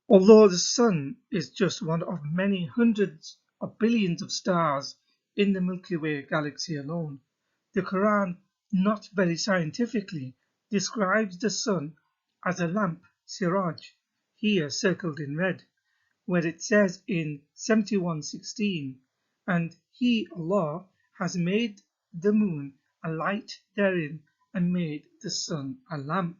Although the Sun is just one of many hundreds of billions of stars in the Milky Way galaxy alone, the Quran, not very scientifically, describes the Sun as a lamp, siraj, here circled in red, where it says in 71:16, and He, Allah, has made the moon a light therein and made the Sun a lamp.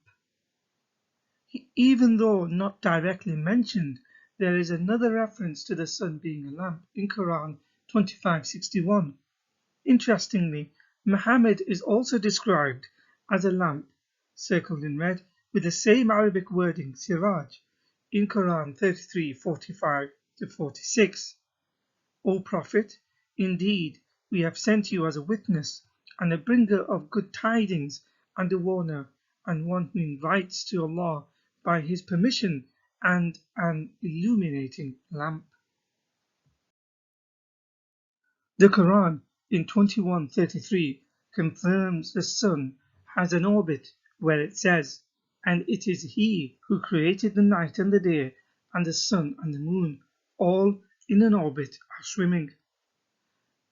Even though not directly mentioned, there is another reference to the sun being a lamp in Quran 25:61. Interestingly, Muhammad is also described as a lamp, circled in red, with the same Arabic wording siraj in Quran 33:45-46. O Prophet, indeed we have sent you as a witness and a bringer of good tidings and a warner and one who invites to Allah by His permission and an illuminating lamp. The Quran in 21:33 confirms the sun has an orbit where it says, and it is He who created the night and the day and the sun and the moon, all in an orbit are swimming.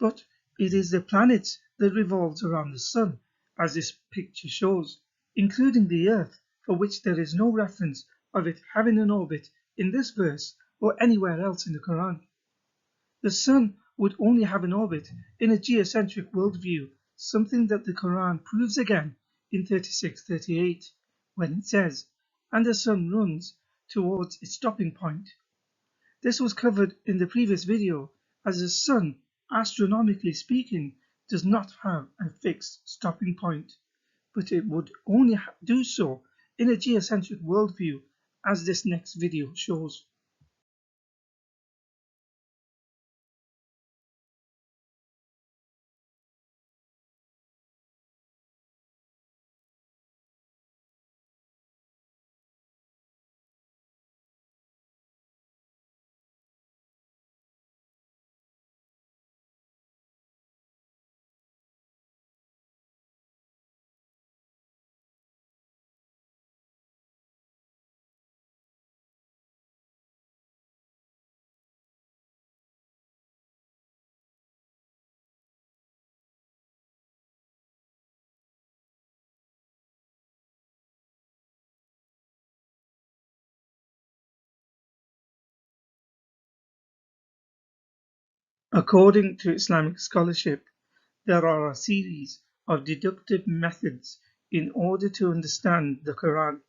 But it is the planet that revolves around the sun, as this picture shows, including the earth, for which there is no reference of it having an orbit in this verse or anywhere else in the Quran. The sun would only have an orbit in a geocentric worldview, something that the Quran proves again in 36:38, when it says, and the sun runs towards its stopping point. This was covered in the previous video, as the sun, astronomically speaking, does not have a fixed stopping point, but it would only do so in a geocentric worldview, as this next video shows. According to Islamic scholarship, there are a series of deductive methods in order to understand the Quran,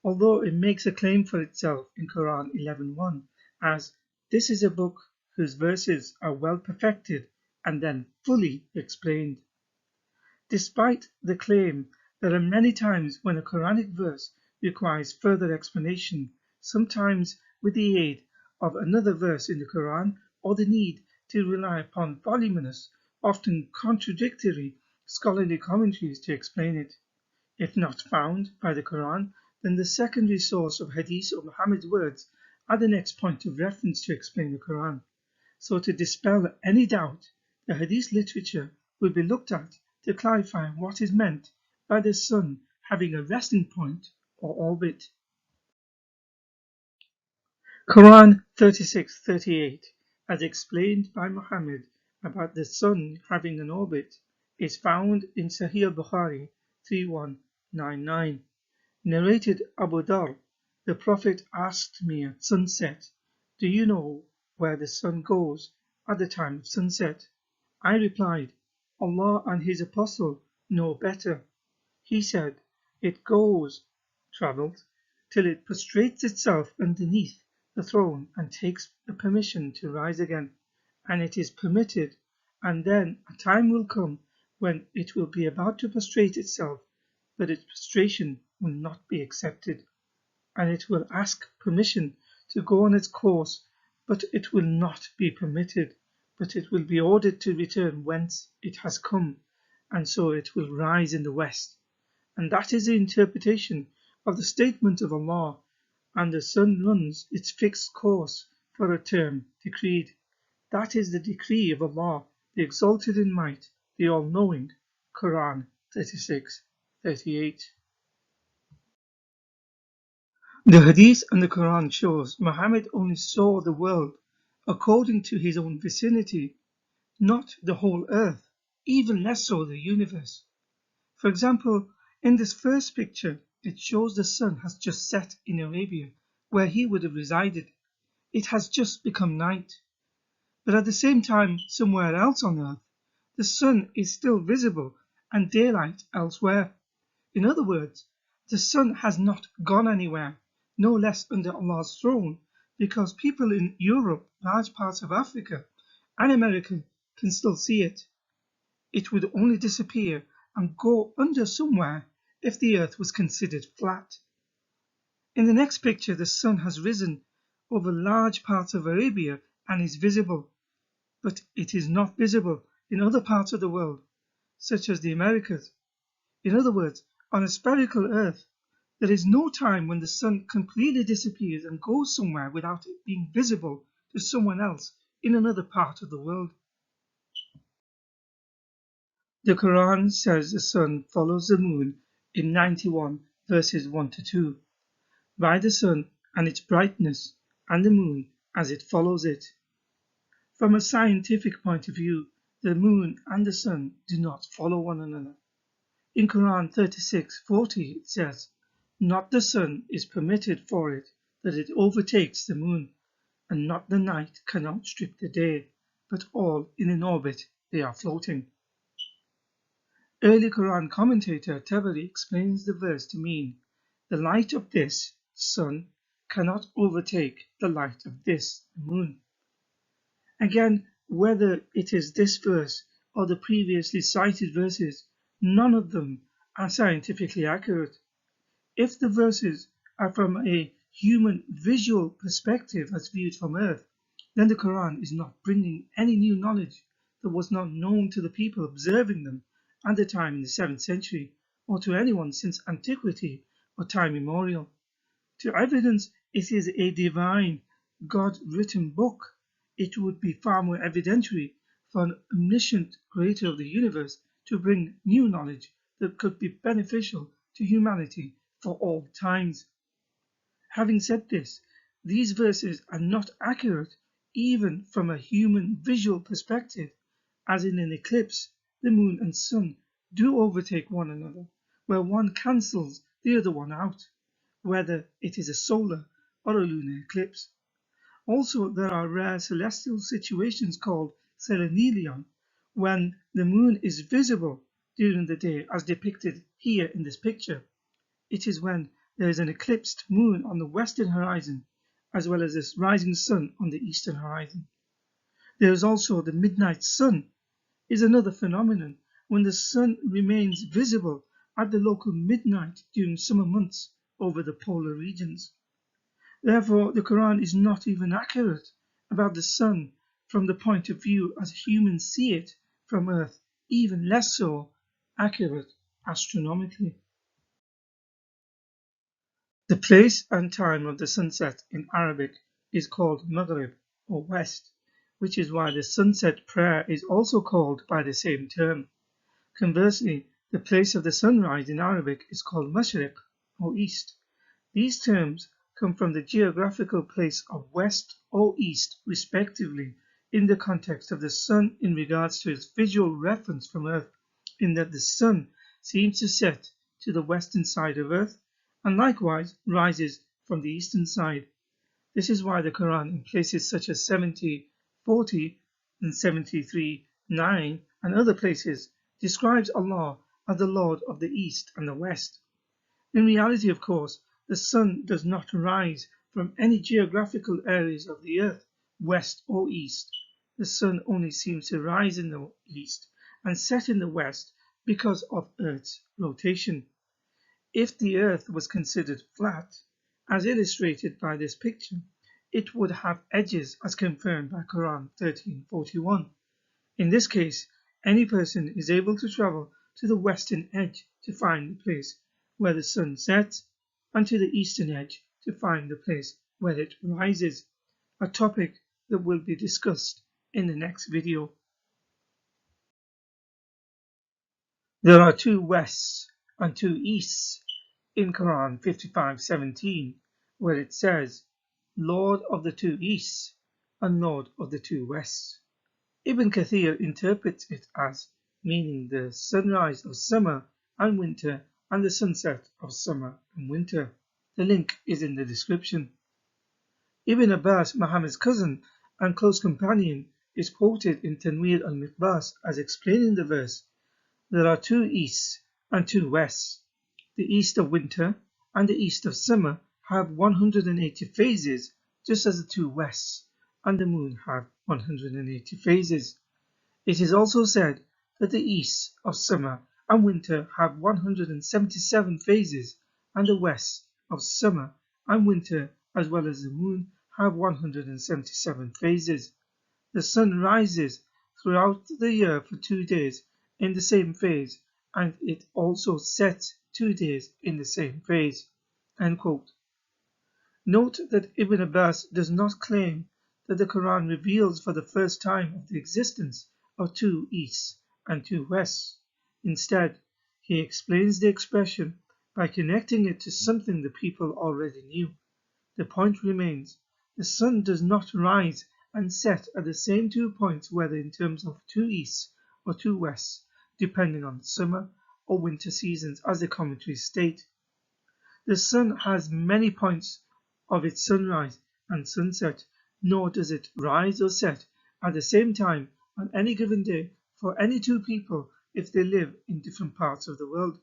although it makes a claim for itself in Quran 11:1 as this is a book whose verses are well perfected and then fully explained. Despite the claim, there are many times when a Quranic verse requires further explanation, sometimes with the aid of another verse in the Quran or the need to rely upon voluminous, often contradictory scholarly commentaries to explain it. If not found by the Quran, then the secondary source of Hadith or Muhammad's words are the next point of reference to explain the Quran. So to dispel any doubt, the Hadith literature will be looked at to clarify what is meant by the sun having a resting point or orbit. Quran 36:38, as explained by Muhammad about the sun having an orbit, is found in Sahih Bukhari 3199. Narrated Abu Dhar, the Prophet asked me at sunset, do you know where the sun goes at the time of sunset? I replied, Allah and His Apostle know better. He said, it goes, travelled, till it prostrates itself underneath the throne and takes the permission to rise again, and it is permitted, and then a time will come when it will be about to prostrate itself, but its prostration will not be accepted, and it will ask permission to go on its course, but it will not be permitted, but it will be ordered to return whence it has come, and so it will rise in the west. And that is the interpretation of the statement of Allah, and the sun runs its fixed course for a term decreed. That is the decree of Allah, the exalted in might, the all-knowing. Quran 36:38. The Hadith and the Quran shows Muhammad only saw the world according to his own vicinity, not the whole earth, even less so the universe. For example, in this first picture, it shows the sun has just set in Arabia, where he would have resided. It has just become night. But at the same time, somewhere else on earth, the sun is still visible and daylight elsewhere. In other words, the sun has not gone anywhere, no less under Allah's throne, because people in Europe, large parts of Africa, and America can still see it. It would only disappear and go under somewhere if the earth was considered flat. In the next picture, the sun has risen over large parts of Arabia and is visible, but it is not visible in other parts of the world, such as the Americas. In other words, on a spherical earth, there is no time when the sun completely disappears and goes somewhere without it being visible to someone else in another part of the world. The Quran says the sun follows the moon in 91 verses 1 to 2, by the sun and its brightness, and the moon as it follows it. From a scientific point of view, the moon and the sun do not follow one another. In Quran 36:40 it says, "Not the sun is permitted for it that it overtakes the moon, and not the night can outstrip the day, but all in an orbit they are floating." Early Quran commentator Tabari explains the verse to mean, "The light of this sun cannot overtake the light of this moon." Again, whether it is this verse or the previously cited verses, none of them are scientifically accurate. If the verses are from a human visual perspective as viewed from Earth, then the Quran is not bringing any new knowledge that was not known to the people observing them at the time in the 7th century, or to anyone since antiquity or time immemorial. To evidence it is a divine, God-written book, it would be far more evidentiary for an omniscient creator of the universe to bring new knowledge that could be beneficial to humanity for all times. Having said this, these verses are not accurate even from a human visual perspective, as in an eclipse, the moon and sun do overtake one another, where one cancels the other one out, whether it is a solar or a lunar eclipse. Also, there are rare celestial situations called selenelion, when the moon is visible during the day as depicted here in this picture. It is when there is an eclipsed moon on the western horizon, as well as a rising sun on the eastern horizon. There is also the midnight sun, is another phenomenon when the sun remains visible at the local midnight during summer months over the polar regions. Therefore, the Quran is not even accurate about the sun from the point of view as humans see it from Earth, even less so accurate astronomically. The place and time of the sunset in Arabic is called Maghrib or West, which is why the sunset prayer is also called by the same term. Conversely, the place of the sunrise in Arabic is called Mashriq or East. These terms come from the geographical place of West or East respectively in the context of the sun in regards to its visual reference from Earth, in that the sun seems to set to the western side of Earth and likewise rises from the eastern side. This is why the Quran in places such as 70:40 and 73:9 and other places describes Allah as the Lord of the East and the West. In reality, of course, the sun does not rise from any geographical areas of the earth, west or east. The sun only seems to rise in the east and set in the west because of Earth's rotation. If the earth was considered flat, as illustrated by this picture, it would have edges as confirmed by Quran 13:41. In this case, any person is able to travel to the western edge to find the place where the sun sets, and to the eastern edge to find the place where it rises, a topic that will be discussed in the next video. There are two wests and two easts in Quran 55:17, where it says, Lord of the two Easts and Lord of the two Wests. Ibn Kathir interprets it as meaning the sunrise of summer and winter and the sunset of summer and winter. The link is in the description. Ibn Abbas, Muhammad's cousin and close companion, is quoted in Tanwir al-Miqbas as explaining the verse, there are two easts and two wests. The east of winter and the east of summer have 180 phases, just as the two wests and the moon have 180 phases. It is also said that the easts of summer and winter have 177 phases, and the wests of summer and winter, as well as the moon, have 177 phases. The sun rises throughout the year for 2 days in the same phase, and it also sets 2 days in the same phase. End quote. Note that Ibn Abbas does not claim that the Quran reveals for the first time of the existence of two easts and two wests. Instead, he explains the expression by connecting it to something the people already knew. The point remains, the sun does not rise and set at the same 2 points, whether in terms of two easts or two wests, depending on the summer or winter seasons, as the commentaries state. The sun has many points of its sunrise and sunset, nor does it rise or set at the same time on any given day for any two people if they live in different parts of the world.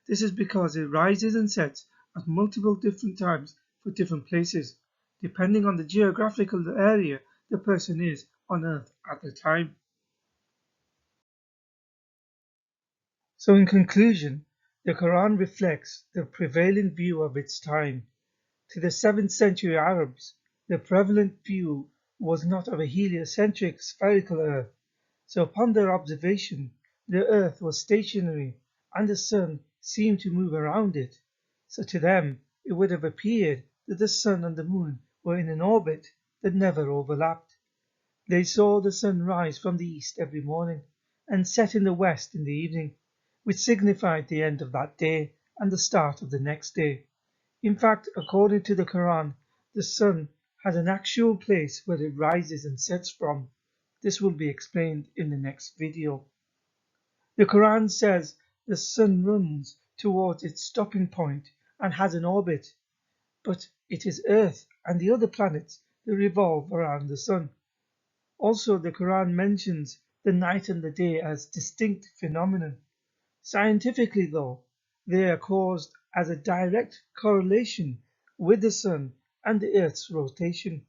This is because it rises and sets at multiple different times for different places, depending on the geographical area the person is on earth at the time. So in conclusion, the Quran reflects the prevailing view of its time. To the 7th century Arabs, the prevalent view was not of a heliocentric spherical earth, so upon their observation, the earth was stationary and the sun seemed to move around it. So to them, it would have appeared that the sun and the moon were in an orbit that never overlapped. They saw the sun rise from the east every morning and set in the west in the evening, which signified the end of that day and the start of the next day. In fact, according to the Quran, the sun has an actual place where it rises and sets from. This will be explained in the next video. The Quran says the sun runs towards its stopping point and has an orbit, but it is Earth and the other planets that revolve around the sun. Also, the Quran mentions the night and the day as distinct phenomena. Scientifically, though, they are caused as a direct correlation with the sun and the Earth's rotation.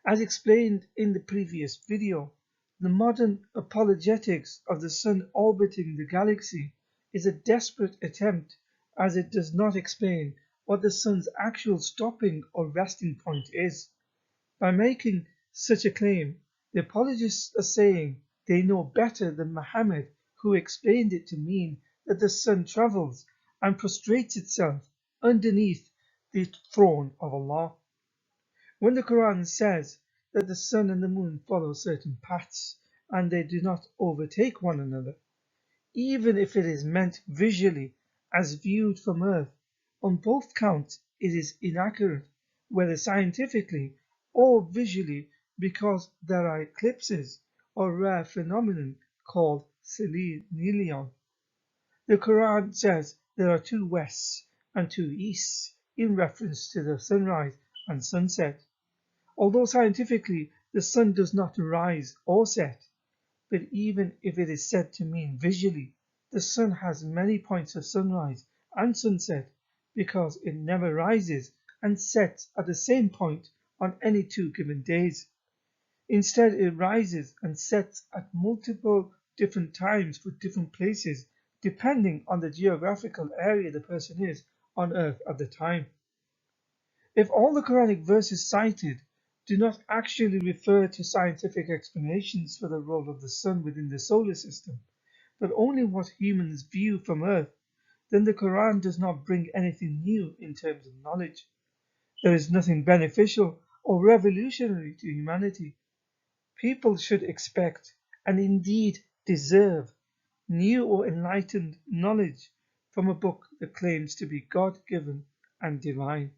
As explained in the previous video, the modern apologetics of the sun orbiting the galaxy is a desperate attempt, as it does not explain what the sun's actual stopping or resting point is. By making such a claim, the apologists are saying they know better than Muhammad, who explained it to mean that the sun travels and prostrates itself underneath the throne of Allah. When the Quran says that the sun and the moon follow certain paths and they do not overtake one another, even if it is meant visually as viewed from Earth, on both counts it is inaccurate, whether scientifically or visually, because there are eclipses or rare phenomenon called selenium. The Quran says there are two wests and two easts in reference to the sunrise and sunset. Although scientifically the sun does not rise or set, but even if it is said to mean visually, the sun has many points of sunrise and sunset because it never rises and sets at the same point on any 2 given days. Instead, it rises and sets at multiple different times for different places, depending on the geographical area the person is on earth at the time. If all the Quranic verses cited do not actually refer to scientific explanations for the role of the sun within the solar system, but only what humans view from Earth, then the Quran does not bring anything new in terms of knowledge. There is nothing beneficial or revolutionary to humanity. People should expect, and indeed deserve, new or enlightened knowledge from a book that claims to be God-given and divine.